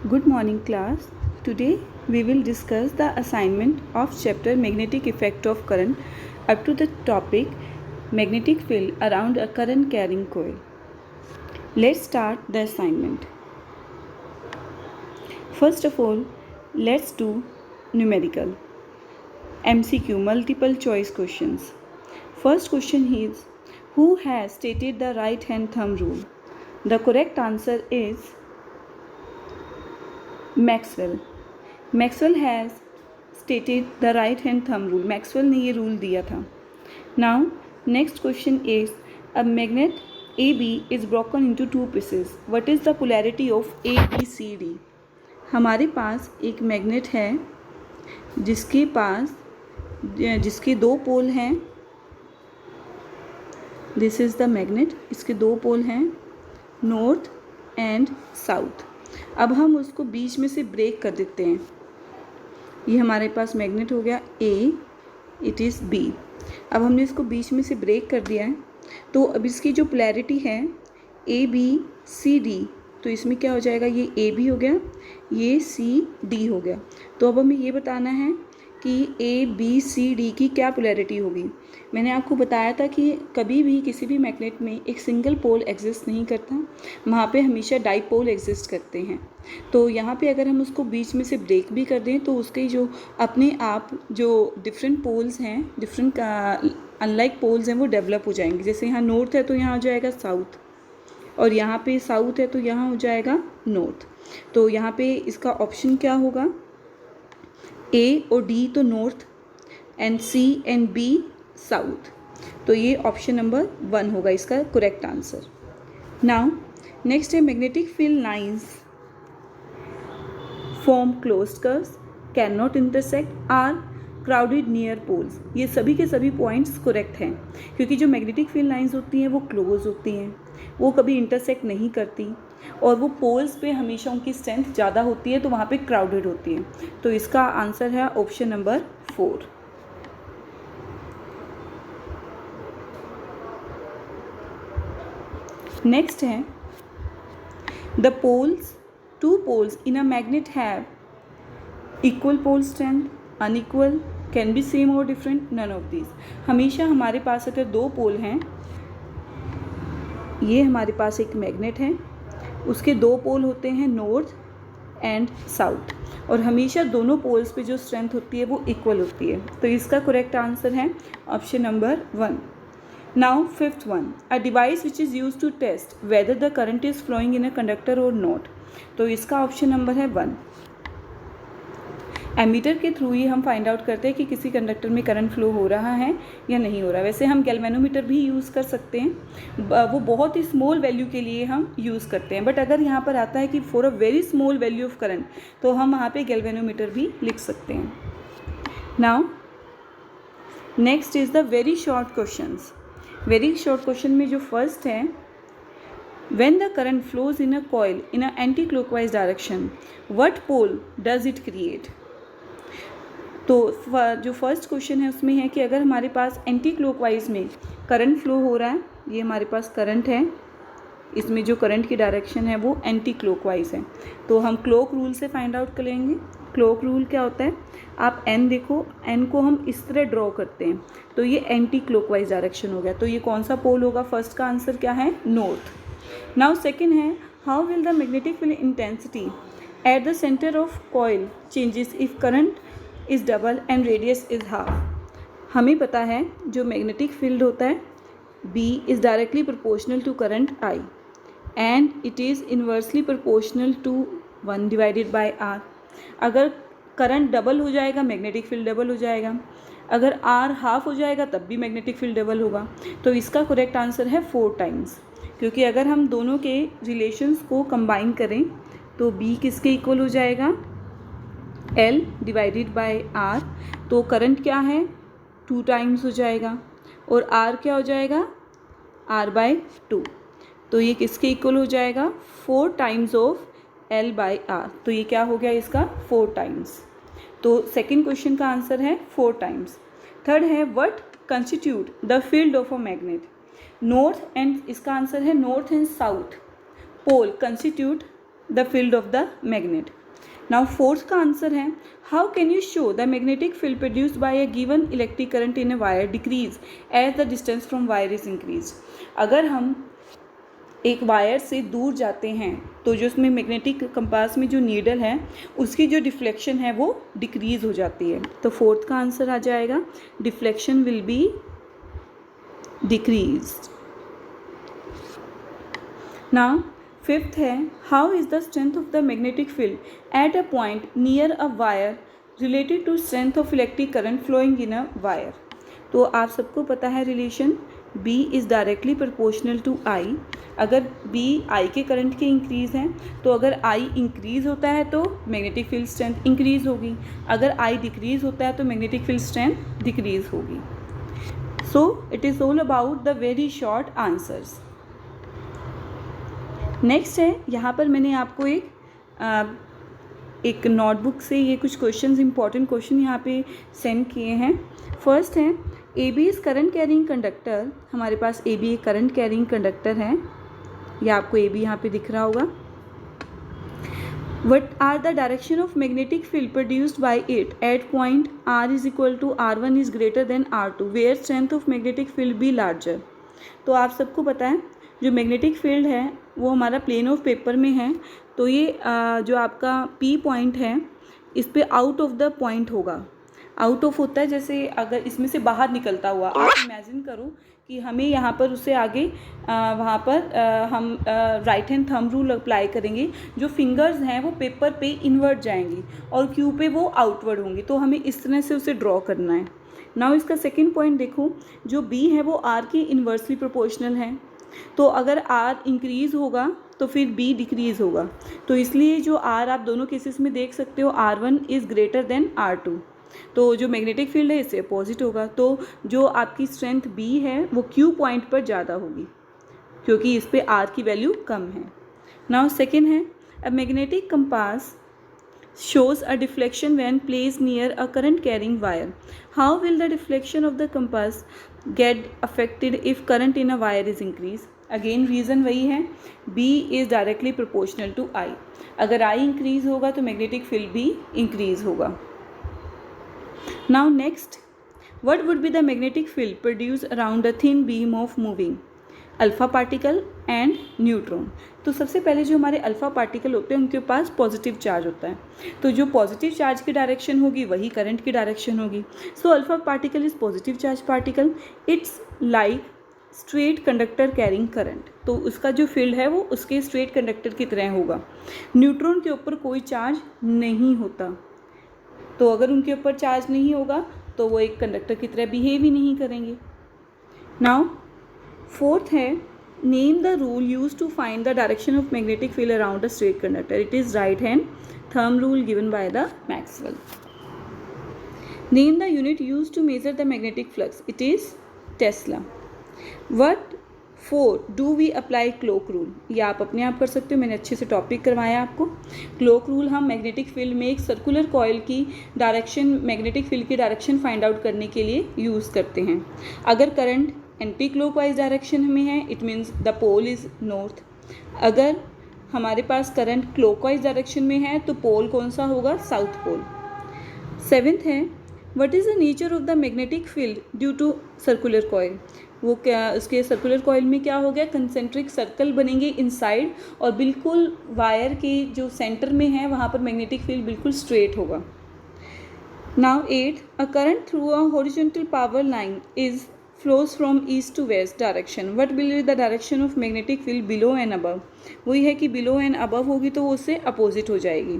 Good morning, class. Today we will discuss the assignment of chapter Magnetic Effect of Current up to the topic Magnetic Field around a current carrying coil. Let's start the assignment. First of all, let's do numerical MCQ multiple choice questions. First question is, who has stated the right hand thumb rule? The correct answer is Maxwell. Maxwell has stated the right hand thumb rule. Maxwell ने ये rule दिया था. Now next question is, a magnet AB is broken into two pieces. What is the polarity of ABCD? हमारे पास एक magnet है जिसके दो पोल हैं. This is the magnet. इसके दो पोल हैं, नॉर्थ एंड साउथ. अब हम उसको बीच में से ब्रेक कर देते हैं. ये हमारे पास मैग्नेट हो गया ए, इट इज़ बी. अब हमने इसको बीच में से ब्रेक कर दिया है, तो अब इसकी जो पोलैरिटी है ए बी सी डी, तो इसमें क्या हो जाएगा, ये ए बी हो गया, ये सी डी हो गया. तो अब हमें ये बताना है कि ए बी सी डी की क्या पोलैरिटी होगी. मैंने आपको बताया था कि कभी भी किसी भी मैग्नेट में एक सिंगल पोल एग्जिस्ट नहीं करता, वहाँ पे हमेशा डाईपोल एग्जिस्ट करते हैं. तो यहाँ पे अगर हम उसको बीच में से ब्रेक भी कर दें तो उसके जो अपने आप जो डिफरेंट पोल्स हैं, डिफरेंट अनलाइक पोल्स हैं, वो डेवलप हो जाएंगे. जैसे यहाँ नॉर्थ है तो यहाँ हो जाएगा साउथ, और यहाँ पे साउथ है तो यहाँ हो जाएगा नॉर्थ. तो यहाँ पे इसका ऑप्शन क्या होगा, ए और डी तो north and C and B south. तो ये ऑप्शन नंबर 1 होगा इसका करेक्ट आंसर. नाउ नेक्स्ट है, magnetic field lines form closed curves, can not intersect, are crowded near poles. ये सभी के सभी पॉइंट्स करेक्ट हैं, क्योंकि जो मैग्नेटिक फील्ड लाइंस होती हैं वो क्लोज होती हैं, वो कभी इंटरसेक्ट नहीं करती, और वो पोल्स पे हमेशा उनकी स्ट्रेंथ ज़्यादा होती है, तो वहाँ पे क्राउडेड होती है. तो इसका आंसर है ऑप्शन नंबर 4. नेक्स्ट है, the poles, two poles in a magnet have equal pole strength, unequal, can be same और डिफरेंट, नन ऑफ दीज. हमेशा हमारे पास अगर दो पोल हैं, ये हमारे पास एक मैग्नेट है, उसके दो पोल होते हैं नॉर्थ एंड साउथ, और हमेशा दोनों पोल्स पे जो स्ट्रेंथ होती है वो इक्वल होती है. तो इसका करेक्ट आंसर है option number 1. Now fifth one, a device which is use to test whether the current is flowing in a conductor और नॉट. तो इसका ऑप्शन नंबर है 1. एमीटर के थ्रू ही हम फाइंड आउट करते हैं कि किसी कंडक्टर में करंट फ्लो हो रहा है या नहीं हो रहा. वैसे हम गैल्वेनोमीटर भी यूज़ कर सकते हैं, वो बहुत ही स्मॉल वैल्यू के लिए हम यूज़ करते हैं. बट अगर यहाँ पर आता है कि for a very small value of current, तो हम वहाँ पे गैल्वेनोमीटर भी लिख सकते हैं. Now next is the very short questions. Very short question में जो फर्स्ट है, when the current flows in a coil in a anti-clockwise direction, what pole does it create? तो जो फर्स्ट क्वेश्चन है उसमें है कि अगर हमारे पास एंटी क्लॉकवाइज में करंट फ्लो हो रहा है, ये हमारे पास करंट है, इसमें जो करंट की डायरेक्शन है वो एंटी क्लॉकवाइज है, तो हम क्लॉक रूल से फाइंड आउट कर लेंगे. क्लॉक रूल क्या होता है, आप एन देखो, एन को हम इस तरह ड्रॉ करते हैं, तो ये एंटी क्लॉकवाइज डायरेक्शन हो गया. तो ये कौन सा पोल होगा, फर्स्ट का आंसर क्या है, नॉर्थ. नाउ सेकेंड है, how will the magnetic field intensity at the centre of coil changes if current is double and radius is half. हमें पता है जो मैग्नेटिक फील्ड होता है B is directly proportional to current I and it is inversely proportional to 1 divided by R. अगर current double हो जाएगा, magnetic field double हो जाएगा. अगर R हाफ हो जाएगा तब भी मैग्नेटिक फील्ड डबल होगा. तो इसका करेक्ट आंसर है 4 टाइम्स, क्योंकि अगर हम दोनों के रिलेशंस को कंबाइन करें तो B किसके इक्वल हो जाएगा, L डिवाइडेड बाय R. तो करंट क्या है, 2 टाइम्स हो जाएगा, और R क्या हो जाएगा, R/2. तो ये किसके इक्वल हो जाएगा, 4 टाइम्स ऑफ L/R. तो ये क्या हो गया इसका, 4 टाइम्स. तो सेकेंड क्वेश्चन का आंसर है 4 टाइम्स. थर्ड है, what constitute the field of a magnet. North end, इसका आंसर है north end south pole constitute the field of the magnet. Now fourth का आंसर है, how can you show the magnetic field produced by a given electric current in a wire decrease as the distance from wire is increase. अगर हम एक wire से दूर जाते हैं तो जो उसमें मैग्नेटिक कंपास में जो नीडल है उसकी जो डिफ्लेक्शन है वो डिक्रीज हो जाती है। तो फोर्थ का आंसर आ जाएगा, deflection will be decreased. Now fifth है, how is the strength of the magnetic field at a point near a wire related to strength of electric current flowing in a wire. तो आप सबको पता है relation, B is directly proportional to I। अगर B I के current के increase हैं तो अगर I इंक्रीज़ होता है तो मैग्नेटिक फील्ड स्ट्रेंथ इंक्रीज़ होगी, अगर I डिक्रीज़ होता है तो मैग्नेटिक फील्ड स्ट्रेंथ डिक्रीज़ होगी। So it is all about the very short answers. Next है, यहाँ पर मैंने आपको एक नोटबुक से ये कुछ क्वेश्चंस, इंपॉर्टेंट क्वेश्चन यहाँ पे सेंड किए हैं। फर्स्ट है, AB is current carrying conductor. हमारे पास AB एक करंट कैरिंग कंडक्टर है, या आपको AB यहाँ पे दिख रहा होगा। What are the direction of magnetic field produced by it at point R is equal to R1 is greater than R2 where strength of magnetic field be larger। तो आप सबको पता है जो मैग्नेटिक फील्ड है वो हमारा प्लेन ऑफ पेपर में है, तो ये जो आपका P पॉइंट है इस पे आउट ऑफ द पॉइंट होगा। आउट ऑफ होता है जैसे अगर इसमें से बाहर निकलता हुआ, आप इमेजिन करो कि हमें यहाँ पर उससे आगे वहाँ पर हम right hand thumb rule apply करेंगे, जो फिंगर्स हैं वो पेपर पे इनवर्ट जाएंगी और क्यू पे वो आउटवर्ड होंगी, तो हमें इस तरह से उसे ड्रॉ करना है। नाउ इसका सेकंड पॉइंट देखो, जो B है वो R के इन्वर्सली प्रोपोर्शनल है, तो अगर R इंक्रीज़ होगा तो फिर B डिक्रीज़ होगा, तो इसलिए जो R आप दोनों केसेस में देख सकते हो R1 is greater than R2, तो जो मैग्नेटिक फील्ड है इससे अपोजिट होगा, तो जो आपकी स्ट्रेंथ B है वो Q पॉइंट पर ज़्यादा होगी क्योंकि इस पे R की वैल्यू कम है। नाउ सेकेंड है, a magnetic compass shows a deflection when placed near a current carrying wire. How will the deflection of the compass get affected if current in a wire is increased? Again reason वही है, B is directly proportional to I। अगर I increase होगा तो magnetic field भी increase होगा। Now next, what would be the magnetic field produced around a thin beam of moving alpha particle and neutron. तो सबसे पहले जो हमारे अल्फ़ा पार्टिकल होते हैं उनके पास पॉजिटिव चार्ज होता है, तो जो पॉजिटिव चार्ज की डायरेक्शन होगी वही करंट की डायरेक्शन होगी। सो alpha particle is positive charge particle, it's like straight conductor carrying current, तो उसका जो फील्ड है वो उसके स्ट्रेट कंडक्टर की तरह होगा। न्यूट्रॉन के ऊपर कोई चार्ज नहीं होता, तो अगर उनके ऊपर चार्ज नहीं होगा तो वो एक कंडक्टर की तरह बिहेव ही नहीं करेंगे। नाउ फोर्थ है, name the rule use to find the direction of magnetic field around a straight conductor. It is right hand thumb rule given by the Maxwell. Name the unit use to measure the magnetic flux. It is tesla. What for do we apply clock rule. ये आप अपने आप कर सकते हो, मैंने अच्छे से टॉपिक करवाया आपको। क्लोक रूल हम मैग्नेटिक फील्ड में एक सर्कुलर कॉइल की डायरेक्शन, मैग्नेटिक फील्ड की डायरेक्शन फाइंड आउट करने के लिए यूज़ करते हैं। अगर करंट एंटी क्लॉकवाइज डायरेक्शन में है it means the pole is north, अगर हमारे पास करंट क्लॉकवाइज डायरेक्शन में है तो पोल कौन सा होगा, साउथ पोल। सेवेंथ है, what is the nature of the magnetic field due to circular coil. वो क्या, उसके सर्कुलर कॉइल में क्या हो गया, कंसेंट्रिक सर्कल बनेंगे इनसाइड और बिल्कुल वायर के जो सेंटर में है वहाँ पर मैग्नेटिक फील्ड बिल्कुल स्ट्रेट होगा। Now 8, a current through a horizontal power line is flows from east to west direction. What will be the direction of magnetic field below and above? वही है कि below and above होगी तो वो उससे opposite हो जाएगी।